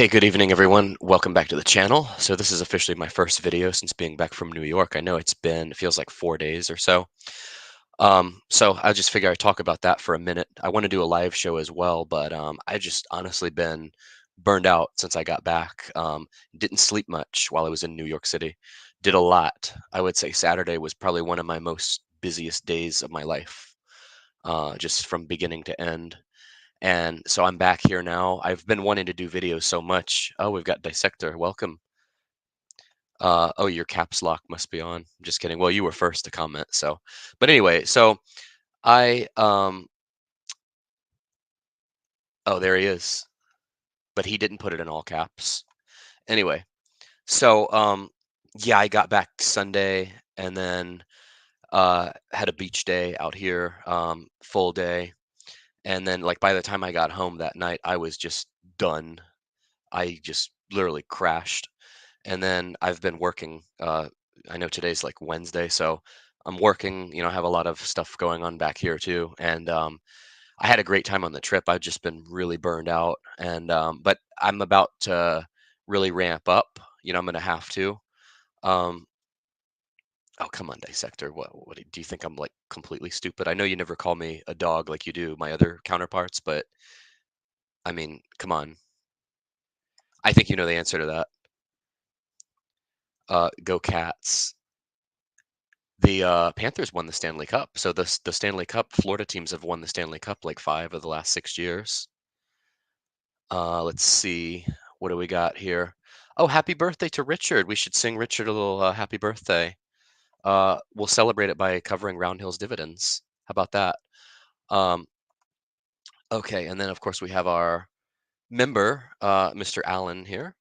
Hey, good evening, everyone. Welcome back to the channel. So this is officially my first video since being back from New York. I know it feels like 4 days or so. So I just figure I'd talk about that for a minute. I want to do a live show as well, but I just honestly been burned out since I got back. Didn't sleep much while I was in New York City. Did a lot. I would say Saturday was probably one of my most busiest days of my life, just from beginning to end. And so I'm back here now. I've been wanting to do videos so much. Oh, we've got Dissector. Welcome. Oh, your caps lock must be on. Just kidding. Well, you were first to comment. So, but anyway, so I, oh, there he is. But he didn't put it in all caps. Anyway, so, yeah, I got back Sunday and then had a beach day out here, full day. And then, like, by the time I got home that night, I was just done. I just literally crashed. And then I've been working. I know today's like Wednesday, so I'm working. I have a lot of stuff going on back here too. And I had a great time on the trip. I've just been really burned out, and but I'm about to really ramp up. I'm gonna have to. Um, oh, come on, Dissector. What do you think? I'm like completely stupid? I know you never call me a dog like you do my other counterparts, but I mean, come on. I think you know the answer to that. Go Cats. The Panthers won the Stanley Cup. So the Stanley Cup, Florida teams have won the Stanley Cup like 5 of the last 6 years. Let's see. What do we got here? Oh, happy birthday to Richard. We should sing Richard a little happy birthday. We'll celebrate it by covering Roundhill's dividends. How about that? Um, okay, and then of course we have our member, Mr. Allen here,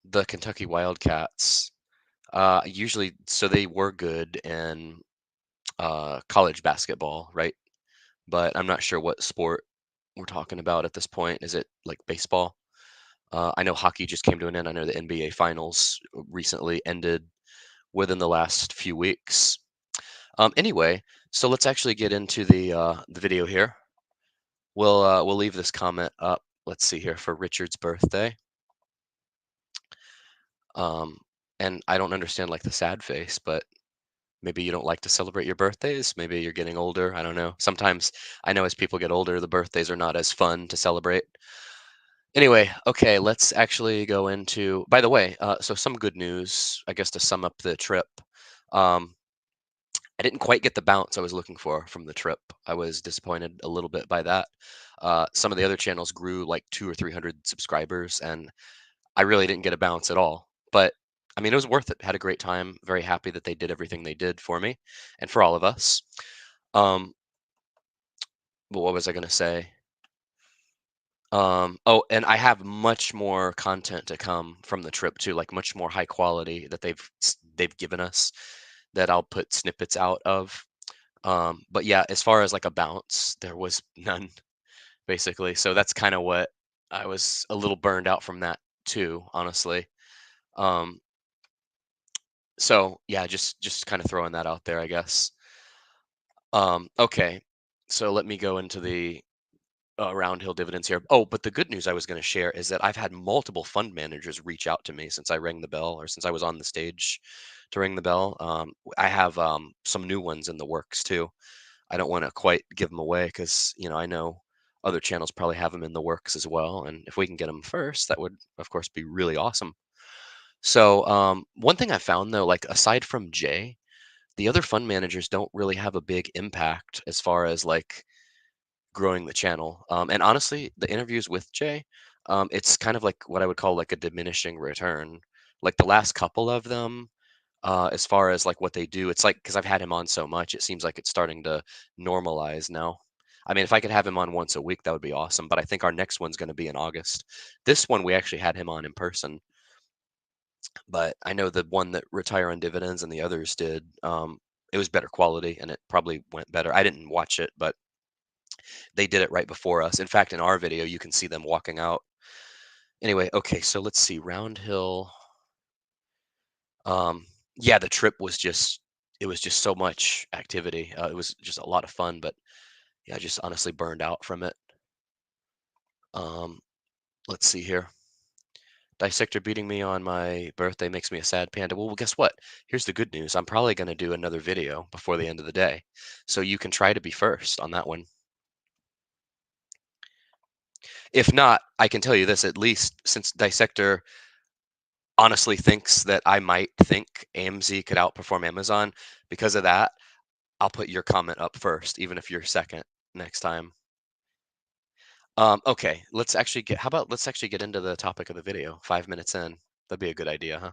the Kentucky Wildcats. Usually, so they were good in college basketball, right? But I'm not sure what sport we're talking about at this point. Is it like baseball? I know hockey just came to an end. I know the NBA finals recently ended within the last few weeks. Anyway, so let's actually get into the video here. We'll leave this comment up. Let's see here for Richard's birthday. Um, and I don't understand like the sad face, but maybe you don't like to celebrate your birthdays. Maybe you're getting older. I don't know. Sometimes I know as people get older, the birthdays are not as fun to celebrate. Anyway, okay, let's actually go into. By the way, so some good news, I guess, to sum up the trip. Um, I didn't quite get the bounce I was looking for from the trip. I was disappointed a little bit by that. Some of the other channels grew like 200 or 300 subscribers, and I really didn't get a bounce at all. But I mean, it was worth it. Had a great time. Very happy that they did everything they did for me and for all of us. Um, but what was I going to say? Oh, and I have much more content to come from the trip too, like much more high quality that they've given us that I'll put snippets out of. But yeah, as far as like a bounce, there was none basically. So that's kind of what I was a little burned out from that too, honestly. Um, so yeah, just kind of throwing that out there, I guess. Okay, so let me go into the Roundhill dividends here. Oh, but the good news I was going to share is that I've had multiple fund managers reach out to me since I rang the bell or since I was on the stage to ring the bell. I have some new ones in the works too. I don't want to quite give them away because I know other channels probably have them in the works as well. And if we can get them first, that would of course be really awesome. So one thing I found though, like aside from Jay, the other fund managers don't really have a big impact as far as like growing the channel. And honestly, the interviews with Jay, it's kind of like what I would call like a diminishing return. Like the last couple of them, as far as like what they do, it's like because I've had him on so much, it seems like it's starting to normalize now. I mean, if I could have him on once a week, that would be awesome. But I think our next one's going to be in August. This one we actually had him on in person, but I know the one that Retire on Dividends and the others did. It was better quality and it probably went better. I didn't watch it, but they did it right before us. In fact, in our video, you can see them walking out. Anyway, okay, so let's see. Roundhill. Um, yeah, the trip was just it was just so much activity. It was just a lot of fun, but yeah, I just honestly burned out from it. Um, Let's see here. Dissector beating me on my birthday makes me a sad panda. Well, guess what? Here's the good news. I'm probably going to do another video before the end of the day. So you can try to be first on that one. If not, I can tell you this, at least since Dissector honestly thinks that I might think AMZ could outperform Amazon, because of that, I'll put your comment up first, even if you're second next time. Okay, how about let's actually get into the topic of the video, 5 minutes in. That'd be a good idea, huh?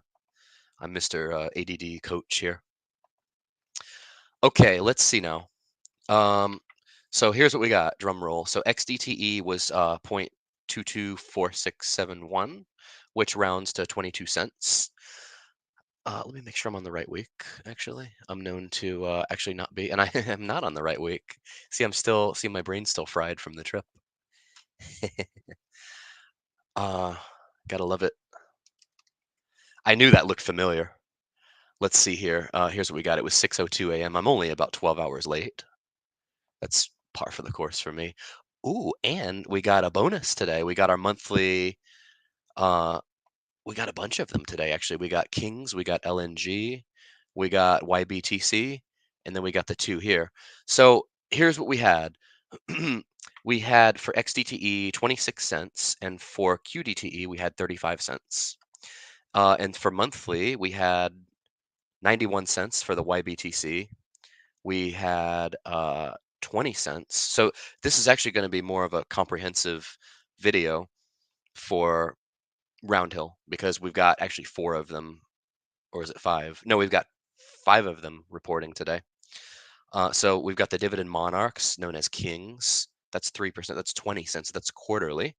I'm Mr. ADD coach here. Okay, let's see now. Um, so here's what we got, drum roll. So XDTE was 0.224671, which rounds to 22 cents. Let me make sure I'm on the right week, actually. I'm known to actually not be, and I am not on the right week. See, my brain's still fried from the trip. uh, Gotta love it. I knew that looked familiar. Let's see here. Here's what we got. It was 6:02 a.m. I'm only about 12 hours late. That's par for the course for me. Ooh, and we got a bonus today. We got our monthly, uh, we got a bunch of them today, actually. We got Kings, we got LNG, we got YBTC, and then we got the two here. So here's what we had. We had for XDTE 26 cents, and for QDTE we had 35 cents. And for monthly we had 91 cents for the YBTC. We had 20 cents. So this is actually going to be more of a comprehensive video for Roundhill, because we've got actually four of them, or is it five? No, we've got five of them reporting today. So we've got the dividend monarchs, known as Kings. That's 3%. That's 20 cents. That's quarterly.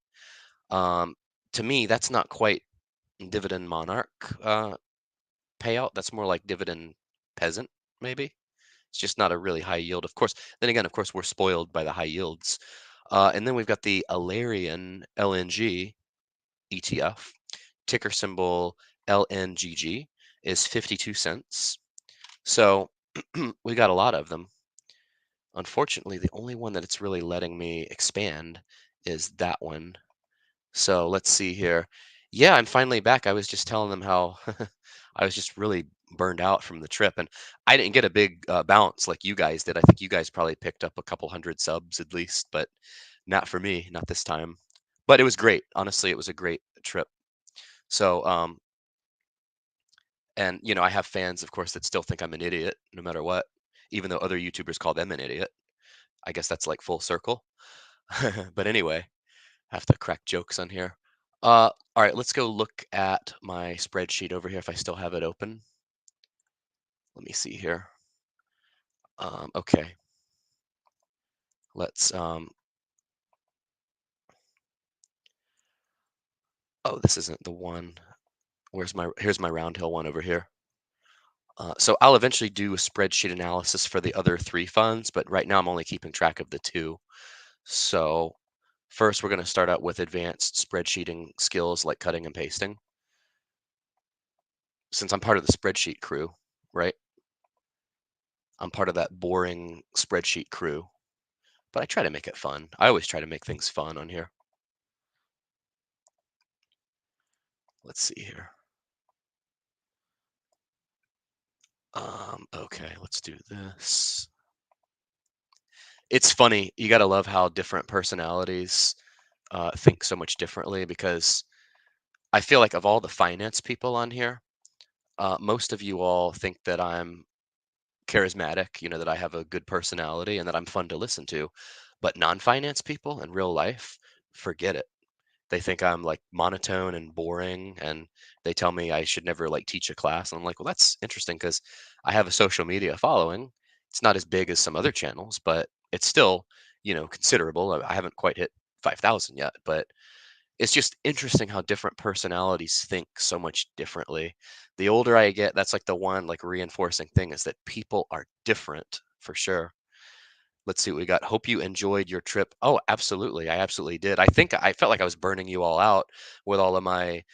Um, to me, that's not quite dividend monarch payout. That's more like dividend peasant, maybe. It's just not a really high yield. Of course, then again, of course, we're spoiled by the high yields. And then we've got the Alarian LNG ETF, ticker symbol LNGG, is 52 cents. So we got a lot of them. Unfortunately, the only one that it's really letting me expand is that one. So let's see here. Yeah, I'm finally back. I was just telling them how I was just really burned out from the trip, and I didn't get a big bounce like you guys did. I think you guys probably picked up a couple hundred subs at least, but not for me, not this time. But it was great. Honestly, it was a great trip. So, and I have fans, of course, that still think I'm an idiot no matter what, even though other YouTubers call them an idiot. I guess that's like full circle. But anyway, I have to crack jokes on here. All right, let's go look at my spreadsheet over here if I still have it open. Let me see here. Okay. Let's, oh, this isn't the one. Here's my Roundhill one over here. So I'll eventually do a spreadsheet analysis for the other three funds, but right now I'm only keeping track of the two. So first, we're going to start out with advanced spreadsheeting skills like cutting and pasting. Since I'm part of the spreadsheet crew, right? I'm part of that boring spreadsheet crew, but I try to make it fun. I always try to make things fun on here. Let's see here. Okay, let's do this. It's funny. You got to love how different personalities think so much differently, because I feel like of all the finance people on here, most of you all think that I'm charismatic, that I have a good personality and that I'm fun to listen to. But non-finance people in real life, forget it. They think I'm like monotone and boring, and they tell me I should never like teach a class. And I'm like, well, that's interesting because I have a social media following. It's not as big as some other channels, but it's still, considerable. I haven't quite hit 5,000 yet, but it's just interesting how different personalities think so much differently. The older I get, that's like the one like reinforcing thing, is that people are different for sure. Let's see what we got. Hope you enjoyed your trip. Oh, absolutely. I absolutely did. I think I felt like I was burning you all out with all of my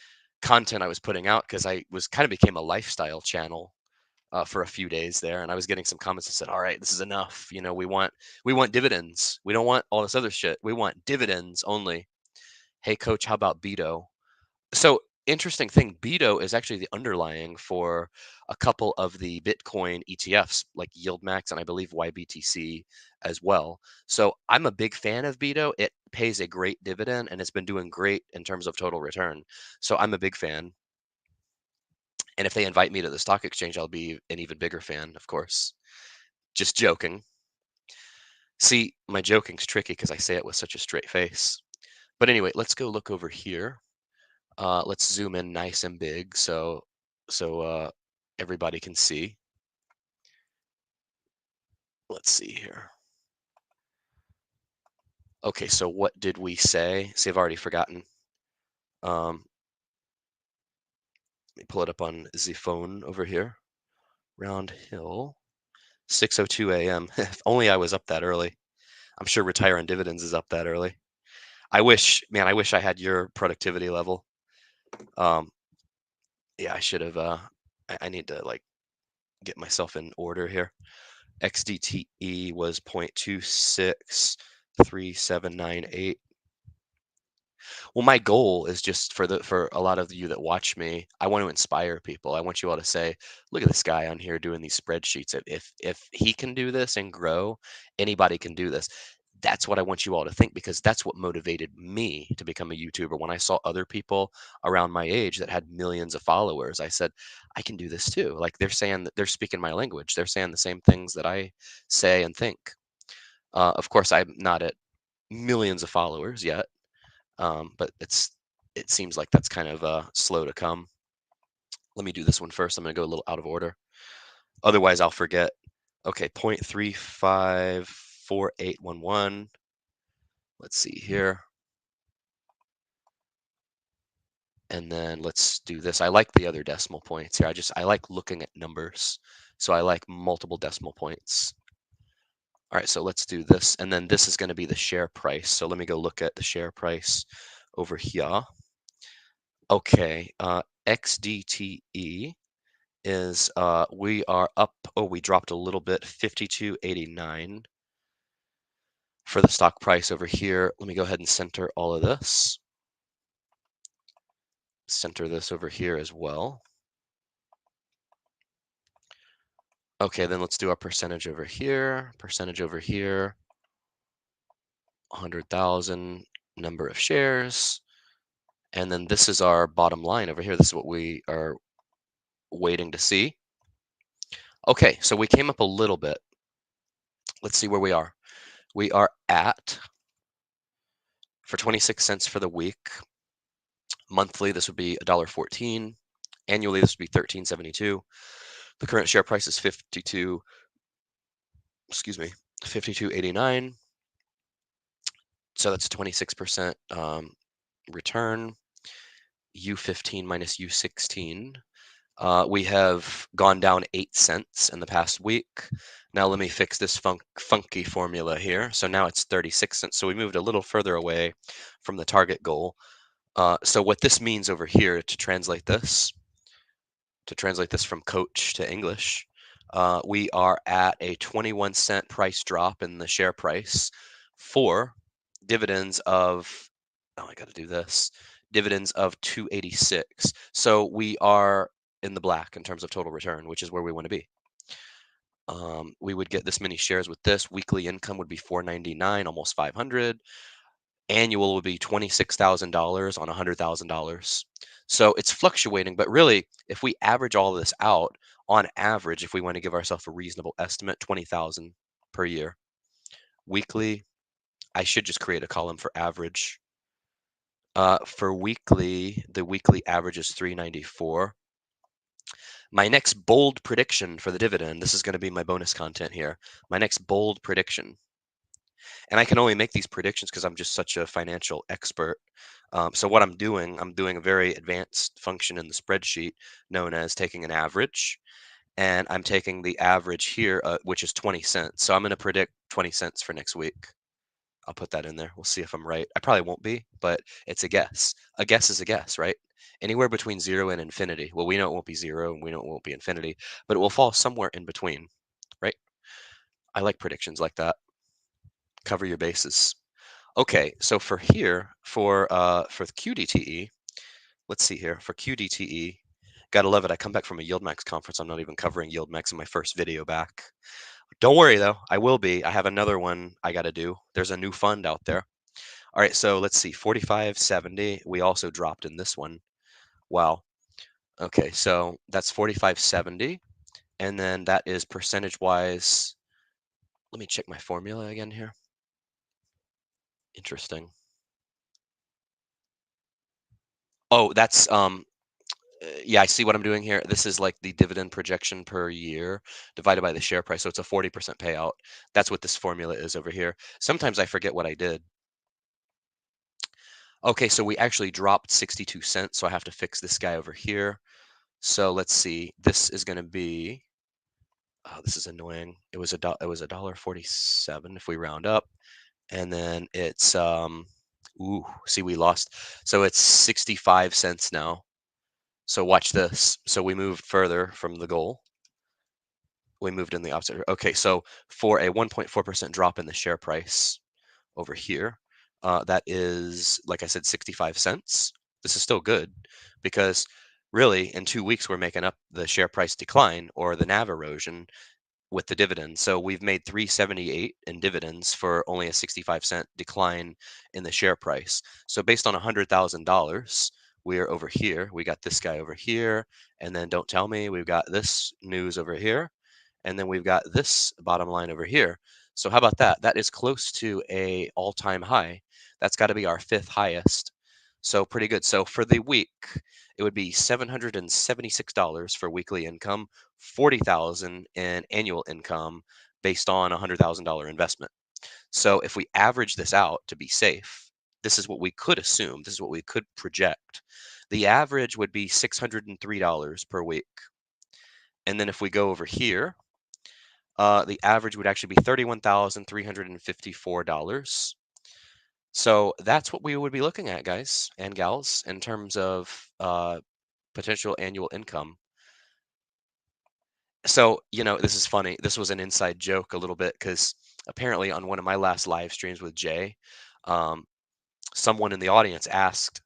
content I was putting out, because I was kind of became a lifestyle channel for a few days there, and I was getting some comments that said, "All right, this is enough. We want dividends. We don't want all this other shit. We want dividends only." Hey, coach, how about Beto? So, interesting thing, Beto is actually the underlying for a couple of the Bitcoin ETFs, like Yield Max and I believe YBTC as well. So, I'm a big fan of Beto. It pays a great dividend and it's been doing great in terms of total return. So, I'm a big fan. And if they invite me to the stock exchange, I'll be an even bigger fan, of course. Just joking. See, my joking's tricky because I say it with such a straight face. But anyway, let's go look over here. Let's zoom in nice and big so everybody can see. Let's see here. Okay, so what did we say? See, I've already forgotten. Let me pull it up on the phone over here. Roundhill, 6:02 a.m. If only I was up that early. I'm sure Retire on Dividends is up that early. I wish, man, I wish I had your productivity level. Um, yeah, I should have. I need to like get myself in order here. XDTE was 0.263798. Well, my goal is just for a lot of you that watch me, I want to inspire people. I want you all to say, "Look at this guy on here doing these spreadsheets. If he can do this and grow, anybody can do this." That's what I want you all to think because that's what motivated me to become a YouTuber. When I saw other people around my age that had millions of followers, I said, "I can do this too." Like they're saying that they're speaking my language. They're saying the same things that I say and think. Of course, I'm not at millions of followers yet, but it seems like that's kind of slow to come. Let me do this one first. I'm going to go a little out of order. Otherwise, I'll forget. Okay, 0.354811. Let's see here. And then let's do this. I like the other decimal points here. I like looking at numbers. So I like multiple decimal points. All right, so let's do this. And then this is going to be the share price. So let me go look at the share price over here. Okay, XDTE is we are up. Oh, we dropped a little bit, 52.89 for the stock price over here. Let me go ahead and center all of this. Center this over here as well. Okay, then let's do our percentage over here. Percentage over here. 100,000 number of shares. And then this is our bottom line over here. This is what we are waiting to see. Okay, so we came up a little bit. Let's see where we are. We are at, for 26 cents for the week. Monthly, this would be $1.14. Annually, this would be $13.72. The current share price is 52, excuse me, 52.89. So that's a 26% return. U15 minus U16. We have gone down 8 cents in the past week. Now let me fix this funky formula here. So now it's 36 cents. So we moved a little further away from the target goal. So what this means over here to translate this from coach to English, we are at a 21-cent price drop in the share price for dividends of, oh, I got to do this, dividends of 286. So we are in the black in terms of total return, which is where we want to be. We would get this many shares with this. Weekly income would be 499, almost 500. Annual would be $26,000 on $100,000. So it's fluctuating, but really, if we average all of this out, on average, if we want to give ourselves a reasonable estimate, 20,000 per year. Weekly, I should just create a column for average. For weekly, the weekly average is 394. My next bold prediction for the dividend, this is going to be my bonus content here. My next bold prediction, and I can only make these predictions because I'm just such a financial expert. So what I'm doing a very advanced function in the spreadsheet known as taking an average, and I'm taking the average here, which is 20 cents. So I'm going to predict 20 cents for next week. I'll put that in there. We'll see if I'm right. I probably won't be, but it's a guess. A guess is a guess, right? Anywhere between 0 and infinity. Well, we know it won't be 0 and we know it won't be infinity, but it will fall somewhere in between, right? I like predictions like that. Cover your bases. Okay, so for here, for the QDTE, let's see here. For QDTE, gotta love it. I come back from a Yield Max conference. I'm not even covering Yield Max in my first video back. Don't worry though, I will be. I have another one I gotta do. There's a new fund out there. All right, so let's see, 45.70. We also dropped in this one. Wow. Okay, so that's 45.70, and then that is percentage wise. Let me check my formula again here. Interesting. Oh, that's yeah, I see what I'm doing here. This is like the dividend projection per year divided by the share price. So it's a 40% payout. That's what this formula is over here. Sometimes I forget what I did. Okay, so we actually dropped 62 cents. So I have to fix this guy over here. So let's see. This is going to be, oh, this is annoying. It was a dollar 47 if we round up. And then it's ooh, see, we lost. So it's 65 cents now. So watch this. So we moved further from the goal. We moved in the opposite. Okay, so for a 1.4% drop in the share price over here, that is, like I said, 65 cents. This is still good because really in 2 weeks we're making up the share price decline or the NAV erosion with the dividends. So we've made 378 in dividends for only a 65-cent decline in the share price. So based on $100,000, we're over here. We got this guy over here, and then don't tell me we've got this news over here, and then we've got this bottom line over here. So how about that? That is close to a all-time high. That's got to be our fifth highest. So pretty good. So for the week, it would be $776 for weekly income, 40,000 in annual income based on a $100,000 investment. So if we average this out to be safe, this is what we could assume, this is what we could project. The average would be $603 per week. And then if we go over here, the average would actually be $31,354. So that's what we would be looking at, guys and gals, in terms of potential annual income. So, this is funny. This was an inside joke a little bit because apparently on one of my last live streams with Jay, um, someone in the audience asked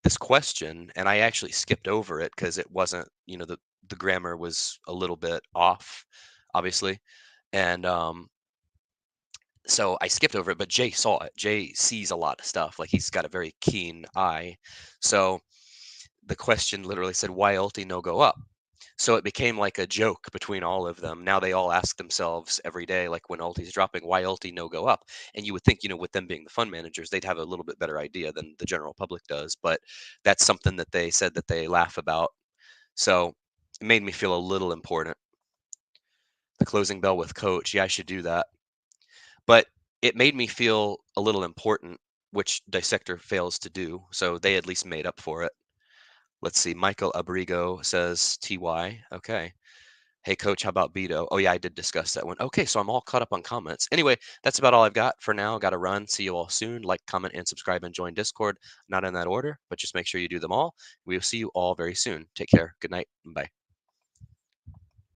this question, and I actually skipped over it because it wasn't, the grammar was a little bit off, obviously. And so I skipped over it, but Jay saw it. Jay sees a lot of stuff. Like he's got a very keen eye. So the question literally said, "Why ulti no go up?" So it became like a joke between all of them. Now they all ask themselves every day, like when ulti's dropping, why ulti no go up? And you would think, with them being the fund managers, they'd have a little bit better idea than the general public does. But that's something that they said that they laugh about. So it made me feel a little important. The closing bell with coach. Yeah, I should do that. But it made me feel a little important, which Dissector fails to do. So they at least made up for it. Let's see. Michael Abrigo says TY. Okay. Hey, coach, how about Beto? Oh, yeah, I did discuss that one. Okay, so I'm all caught up on comments. Anyway, that's about all I've got for now. Got to run. See you all soon. Like, comment, and subscribe, and join Discord. Not in that order, but just make sure you do them all. We will see you all very soon. Take care. Good night. Bye.